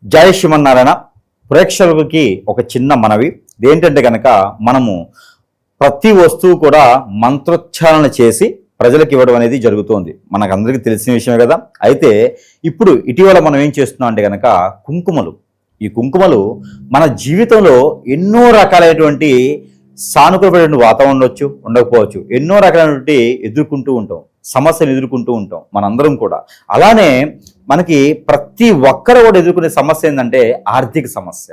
జై శ్రీమన్నారాయణ. ప్రేక్షకులకి ఒక చిన్న మనవి ఏంటంటే కనుక మనము ప్రతి వస్తువు కూడా మంత్రోచ్చారణ చేసి ప్రజలకు ఇవ్వడం అనేది జరుగుతోంది. మనకు అందరికీ తెలిసిన విషయమే కదా. అయితే ఇప్పుడు ఇటీవల మనం ఏం చేస్తున్నాం అంటే కనుక కుంకుమలు. ఈ కుంకుమలు మన జీవితంలో ఎన్నో రకాలైనటువంటి సానుకూలమైనటువంటి వాతావరణం ఉండొచ్చు, ఉండకపోవచ్చు. ఎన్నో రకాలైనటువంటి ఎదుర్కొంటూ ఉంటాం, సమస్యలు ఎదుర్కొంటూ ఉంటాం మనందరం కూడా. అలానే మనకి ప్రతి ఒక్కరు కూడా ఎదుర్కొనే సమస్య ఏంటంటే ఆర్థిక సమస్య.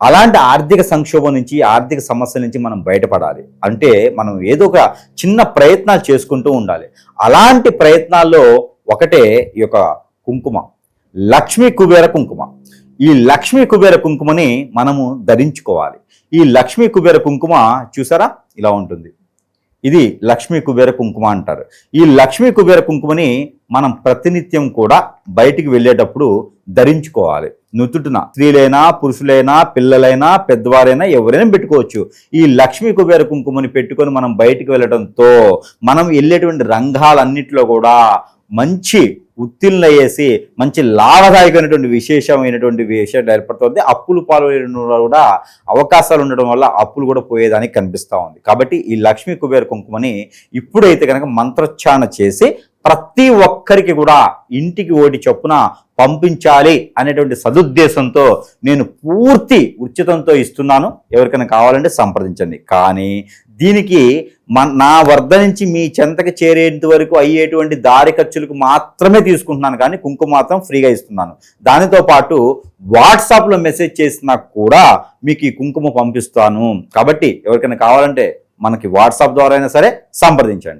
అలాంటి ఆర్థిక సంక్షోభం నుంచి, ఆర్థిక సమస్యల నుంచి మనం బయటపడాలి అంటే మనం ఏదో ఒక చిన్న ప్రయత్నాలు చేసుకుంటూ ఉండాలి. అలాంటి ప్రయత్నాల్లో ఒకటే ఈ యొక్క కుంకుమ, లక్ష్మీ కుబేర కుంకుమ. ఈ లక్ష్మీ కుబేర కుంకుమని మనము ధరించుకోవాలి. ఈ లక్ష్మీ కుబేర కుంకుమ చూసారా ఇలా ఉంటుంది. ఇది లక్ష్మీ కుబేర కుంకుమ అంటారు. ఈ లక్ష్మీ కుబేర కుంకుమని మనం ప్రతినిత్యం కూడా బయటికి వెళ్ళేటప్పుడు ధరించుకోవాలి. నుదుటిన స్త్రీలైనా, పురుషులైనా, పిల్లలైనా, పెద్దవారైనా ఎవరైనా పెట్టుకోవచ్చు. ఈ లక్ష్మీ కుబేర కుంకుమని పెట్టుకొని మనం బయటికి వెళ్ళడంతో మనం వెళ్ళేటువంటి రంగాలన్నింటిలో కూడా మంచి ఉత్తీర్ణయ్యేసి మంచి లాభదాయకమైనటువంటి విశేషమైనటువంటి విషయం ఏర్పడుతుంది. అప్పులు పాల్గొనడంలో కూడా అవకాశాలు ఉండడం వల్ల అప్పులు కూడా పోయేదానికి కనిపిస్తూ ఉంది. కాబట్టి ఈ లక్ష్మీ కుబేర కుంకుమని ఇప్పుడైతే కనుక మంత్రోచ్చారణ చేసి ప్రతి ఒక్కరికి కూడా ఇంటికి ఓటి చొప్పున పంపించాలి అనేటువంటి సదుద్దేశంతో నేను పూర్తి ఉచితంతో ఇస్తున్నాను. ఎవరికైనా కావాలంటే సంప్రదించండి. కానీ దీనికి నా వద్ద నుంచి మీ చెంతకి చేరేంత వరకు అయ్యేటువంటి దారి ఖర్చులకు మాత్రమే తీసుకుంటున్నాను, కానీ కుంకుమ మాత్రం ఫ్రీగా ఇస్తున్నాను. దానితో పాటు వాట్సాప్లో మెసేజ్ చేసినా కూడా మీకు ఈ కుంకుమ పంపిస్తాను. కాబట్టి ఎవరికైనా కావాలంటే మనకి వాట్సాప్ ద్వారా అయినా సరే సంప్రదించండి.